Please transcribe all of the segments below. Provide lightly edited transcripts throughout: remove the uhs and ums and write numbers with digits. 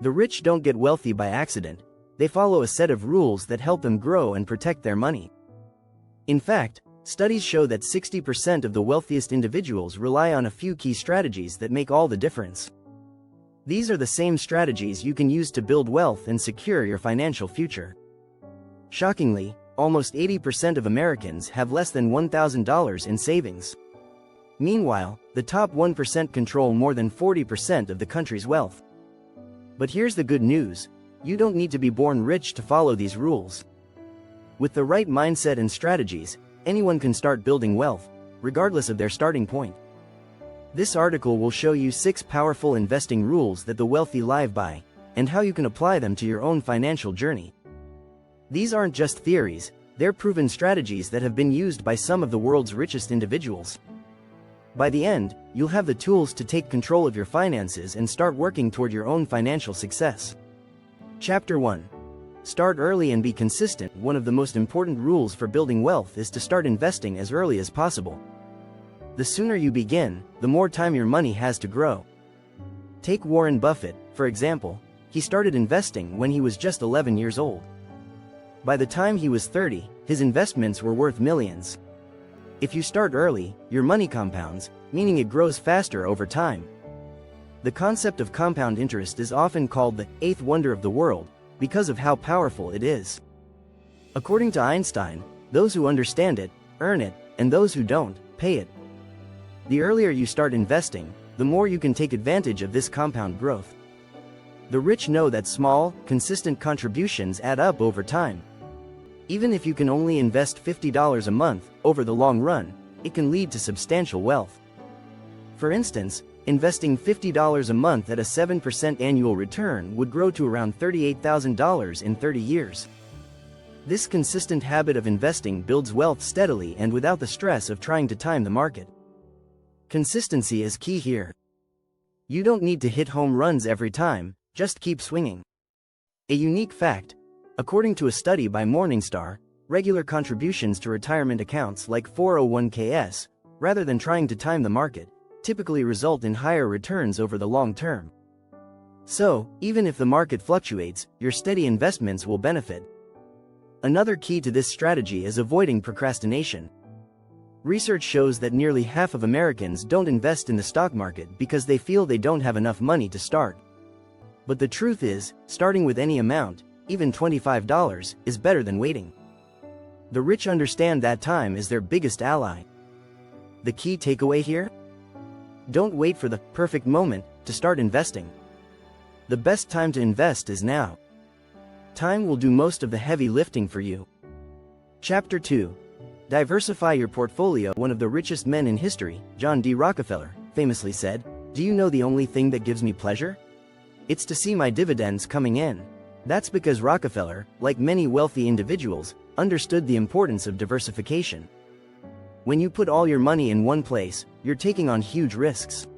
The rich don't get wealthy by accident, they follow a set of rules that help them grow and protect their money. In fact, studies show that 60% of the wealthiest individuals rely on a few key strategies that make all the difference. These are the same strategies you can use to build wealth and secure your financial future. Shockingly, almost 80% of Americans have less than $1,000 in savings. Meanwhile, the top 1% control more than 40% of the country's wealth. But here's the good news: you don't need to be born rich to follow these rules. With the right mindset and strategies, anyone can start building wealth, regardless of their starting point. This article will show you 6 powerful investing rules that the wealthy live by, and how you can apply them to your own financial journey. These aren't just theories, they're proven strategies that have been used by some of the world's richest individuals. By the end, you'll have the tools to take control of your finances and start working toward your own financial success. Chapter 1. Start early and be consistent. One of the most important rules for building wealth is to start investing as early as possible. The sooner you begin, the more time your money has to grow. Take Warren Buffett, for example. He started investing when he was just 11 years old. By the time he was 30, his investments were worth millions. If you start early, your money compounds, meaning it grows faster over time. The concept of compound interest is often called the 8th wonder of the world, because of how powerful it is. According to Einstein, those who understand it, earn it, and those who don't, pay it. The earlier you start investing, the more you can take advantage of this compound growth. The rich know that small, consistent contributions add up over time. Even if you can only invest $50 a month, over the long run, it can lead to substantial wealth. For instance, investing $50 a month at a 7% annual return would grow to around $38,000 in 30 years. This consistent habit of investing builds wealth steadily and without the stress of trying to time the market. Consistency is key here. You don't need to hit home runs every time, just keep swinging. A unique fact: according to a study by Morningstar, regular contributions to retirement accounts like 401ks, rather than trying to time the market, typically result in higher returns over the long term. So, even if the market fluctuates, your steady investments will benefit. Another key to this strategy is avoiding procrastination. Research shows that nearly half of Americans don't invest in the stock market because they feel they don't have enough money to start. But the truth is, starting with any amount, even $25, is better than waiting. The rich understand that time is their biggest ally. The key takeaway here? Don't wait for the perfect moment to start investing. The best time to invest is now. Time will do most of the heavy lifting for you. Chapter 2. Diversify your portfolio. One of the richest men in history, John D. Rockefeller, famously said, "Do you know the only thing that gives me pleasure? It's to see my dividends coming in." That's because Rockefeller, like many wealthy individuals, understood the importance of diversification. When you put all your money in one place, you're taking on huge risks.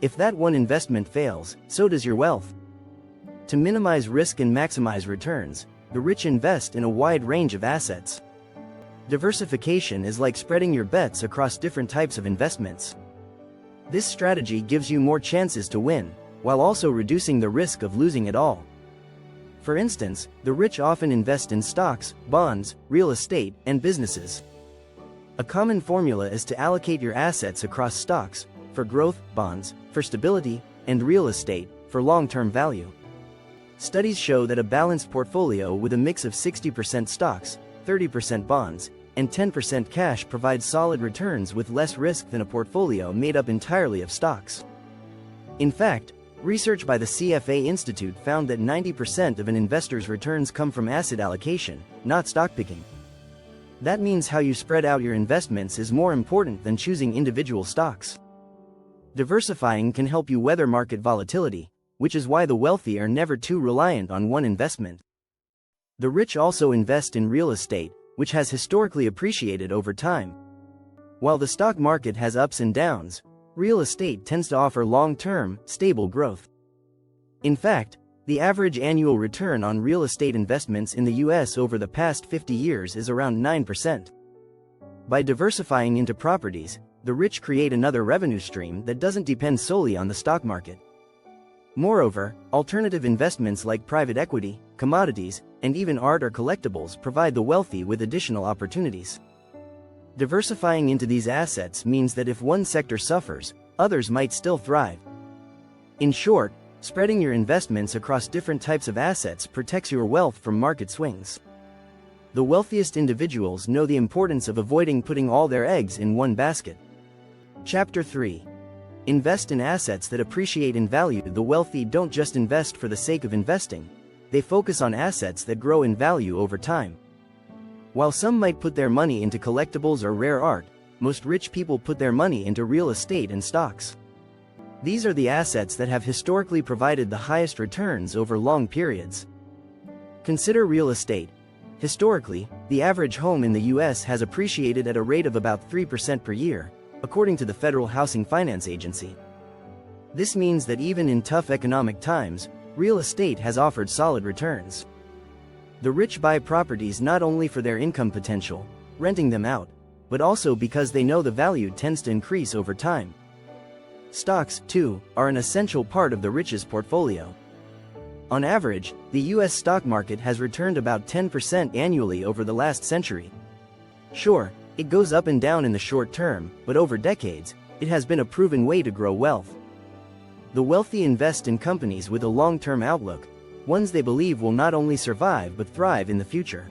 If that one investment fails, so does your wealth. To minimize risk and maximize returns, the rich invest in a wide range of assets. Diversification is like spreading your bets across different types of investments. This strategy gives you more chances to win, while also reducing the risk of losing it all. For instance, the rich often invest in stocks, bonds, real estate, and businesses. A common formula is to allocate your assets across stocks, for growth, bonds, for stability, and real estate, for long-term value. Studies show that a balanced portfolio with a mix of 60% stocks, 30% bonds, and 10% cash provides solid returns with less risk than a portfolio made up entirely of stocks. In fact, research by the CFA Institute found that 90% of an investor's returns come from asset allocation, not stock picking. That means how you spread out your investments is more important than choosing individual stocks. Diversifying can help you weather market volatility, which is why the wealthy are never too reliant on one investment. The rich also invest in real estate, which has historically appreciated over time. While the stock market has ups and downs, real estate tends to offer long-term, stable growth. In fact, the average annual return on real estate investments in the US over the past 50 years is around 9%. By diversifying into properties, the rich create another revenue stream that doesn't depend solely on the stock market. Moreover, alternative investments like private equity, commodities, and even art or collectibles provide the wealthy with additional opportunities. Diversifying into these assets means that if one sector suffers, others might still thrive. In short, spreading your investments across different types of assets protects your wealth from market swings. The wealthiest individuals know the importance of avoiding putting all their eggs in one basket. Chapter 3. Invest in assets that appreciate in value. The wealthy don't just invest for the sake of investing, they focus on assets that grow in value over time. While some might put their money into collectibles or rare art, most rich people put their money into real estate and stocks. These are the assets that have historically provided the highest returns over long periods. Consider real estate. Historically, the average home in the US has appreciated at a rate of about 3% per year, according to the Federal Housing Finance Agency. This means that even in tough economic times, real estate has offered solid returns. The rich buy properties not only for their income potential, renting them out, but also because they know the value tends to increase over time. Stocks, too, are an essential part of the rich's portfolio. On average, the US stock market has returned about 10% annually over the last century. Sure, it goes up and down in the short term, but over decades, it has been a proven way to grow wealth. The wealthy invest in companies with a long-term outlook, ones they believe will not only survive but thrive in the future.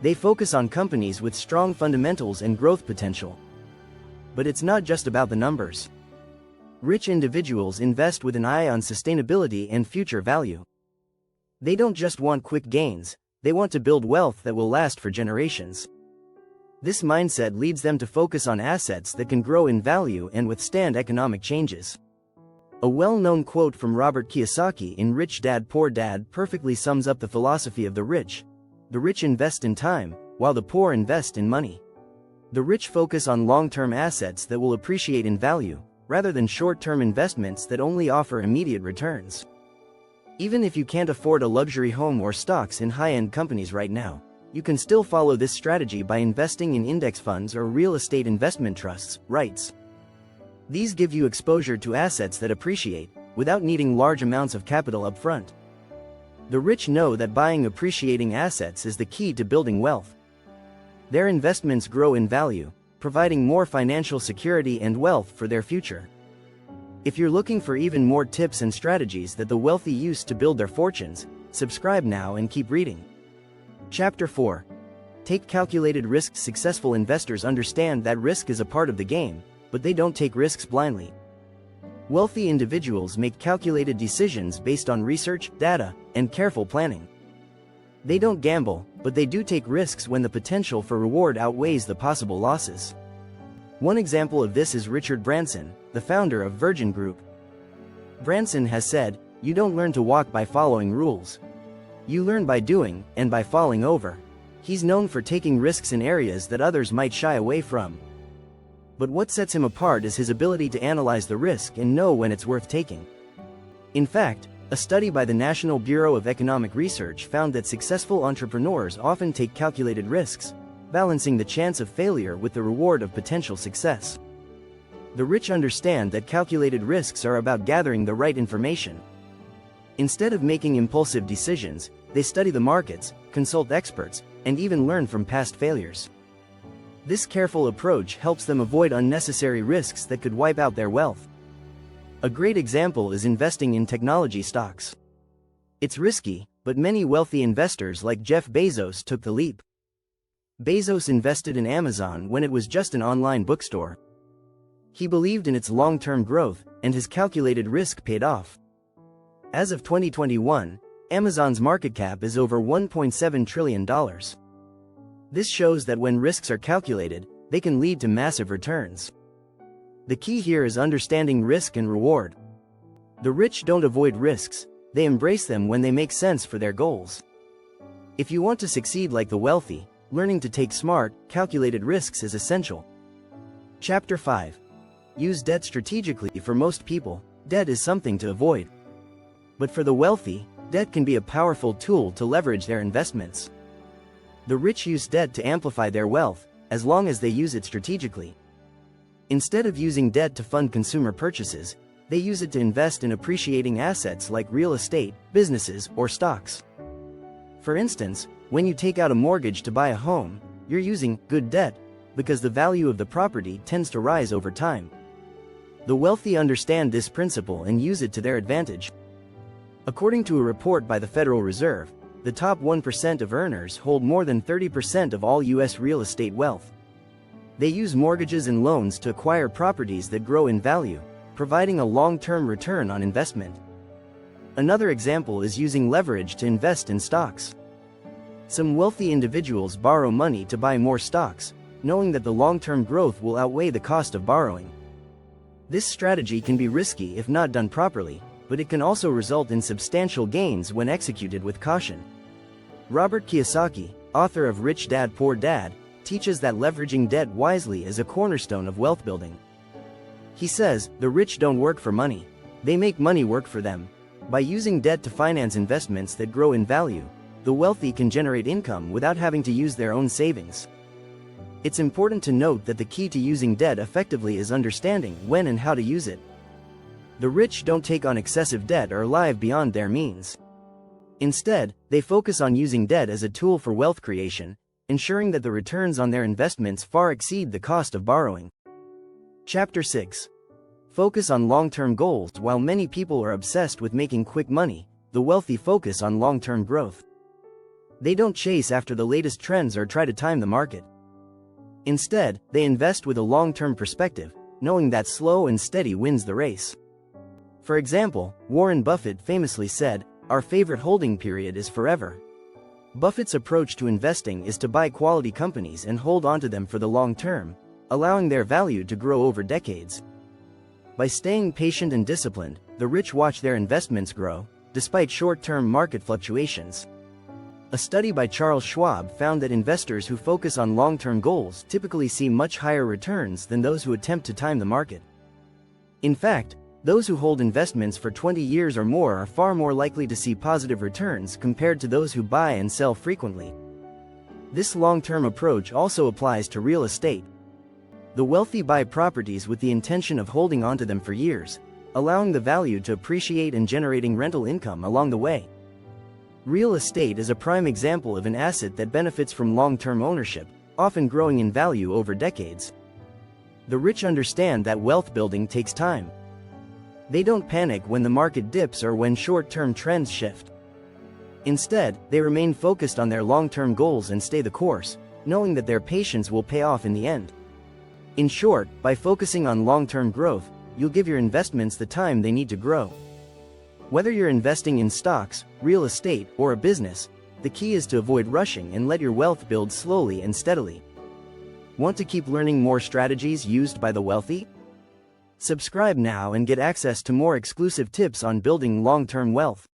They focus on companies with strong fundamentals and growth potential. But it's not just about the numbers. Rich individuals invest with an eye on sustainability and future value. They don't just want quick gains, they want to build wealth that will last for generations. This mindset leads them to focus on assets that can grow in value and withstand economic changes. A well-known quote from Robert Kiyosaki in Rich Dad Poor Dad perfectly sums up the philosophy of the rich. The rich invest in time, while the poor invest in money. The rich focus on long-term assets that will appreciate in value, rather than short-term investments that only offer immediate returns. Even if you can't afford a luxury home or stocks in high-end companies right now, you can still follow this strategy by investing in index funds or real estate investment trusts, REITs. These give you exposure to assets that appreciate, without needing large amounts of capital up front. The rich know that buying appreciating assets is the key to building wealth. Their investments grow in value, providing more financial security and wealth for their future. If you're looking for even more tips and strategies that the wealthy use to build their fortunes, subscribe now and keep reading. Chapter 4. Take calculated risks. Successful investors understand that risk is a part of the game, but they don't take risks blindly. Wealthy individuals make calculated decisions based on research, data, and careful planning. They don't gamble, but they do take risks when the potential for reward outweighs the possible losses. One example of this is Richard Branson, the founder of Virgin Group. Branson has said, "You don't learn to walk by following rules. You learn by doing, and by falling over." He's known for taking risks in areas that others might shy away from. But what sets him apart is his ability to analyze the risk and know when it's worth taking. In fact, a study by the National Bureau of Economic Research found that successful entrepreneurs often take calculated risks, balancing the chance of failure with the reward of potential success. The rich understand that calculated risks are about gathering the right information. Instead of making impulsive decisions, they study the markets, consult experts, and even learn from past failures. This careful approach helps them avoid unnecessary risks that could wipe out their wealth. A great example is investing in technology stocks. It's risky, but many wealthy investors like Jeff Bezos took the leap. Bezos invested in Amazon when it was just an online bookstore. He believed in its long-term growth, and his calculated risk paid off. As of 2021, Amazon's market cap is over $1.7 trillion. This shows that when risks are calculated, they can lead to massive returns. The key here is understanding risk and reward. The rich don't avoid risks, they embrace them when they make sense for their goals. If you want to succeed like the wealthy, learning to take smart, calculated risks is essential. Chapter 5. Use debt strategically. For most people, debt is something to avoid. But for the wealthy, debt can be a powerful tool to leverage their investments. The rich use debt to amplify their wealth, as long as they use it strategically. Instead of using debt to fund consumer purchases, They use it to invest in appreciating assets like real estate, businesses, or stocks. For instance, when you take out a mortgage to buy a home, you're using good debt because the value of the property tends to rise over time. The wealthy understand this principle and use it to their advantage. According to a report by the Federal Reserve, the top 1% of earners hold more than 30% of all U.S. real estate wealth. They use mortgages and loans to acquire properties that grow in value, providing a long-term return on investment. Another example is using leverage to invest in stocks. Some wealthy individuals borrow money to buy more stocks, knowing that the long-term growth will outweigh the cost of borrowing. This strategy can be risky if not done properly, but it can also result in substantial gains when executed with caution. Robert Kiyosaki, author of Rich Dad Poor Dad, teaches that leveraging debt wisely is a cornerstone of wealth building. He says, "The rich don't work for money. They make money work for them." By using debt to finance investments that grow in value, the wealthy can generate income without having to use their own savings. It's important to note that the key to using debt effectively is understanding when and how to use it. The rich don't take on excessive debt or live beyond their means. Instead, they focus on using debt as a tool for wealth creation, ensuring that the returns on their investments far exceed the cost of borrowing. Chapter 6. Focus on long-term goals. While many people are obsessed with making quick money, the wealthy focus on long-term growth. They don't chase after the latest trends or try to time the market. Instead, they invest with a long-term perspective, knowing that slow and steady wins the race. For example, Warren Buffett famously said, "Our favorite holding period is forever." Buffett's approach to investing is to buy quality companies and hold onto them for the long term, allowing their value to grow over decades. By staying patient and disciplined, the rich watch their investments grow, despite short-term market fluctuations. A study by Charles Schwab found that investors who focus on long-term goals typically see much higher returns than those who attempt to time the market. In fact, those who hold investments for 20 years or more are far more likely to see positive returns compared to those who buy and sell frequently. This long-term approach also applies to real estate. The wealthy buy properties with the intention of holding onto them for years, allowing the value to appreciate and generating rental income along the way. Real estate is a prime example of an asset that benefits from long-term ownership, often growing in value over decades. The rich understand that wealth building takes time. They don't panic when the market dips or when short-term trends shift. Instead, they remain focused on their long-term goals and stay the course, knowing that their patience will pay off in the end. In short, by focusing on long-term growth, you'll give your investments the time they need to grow. Whether you're investing in stocks, real estate, or a business, the key is to avoid rushing and let your wealth build slowly and steadily. Want to keep learning more strategies used by the wealthy? Subscribe now and get access to more exclusive tips on building long-term wealth.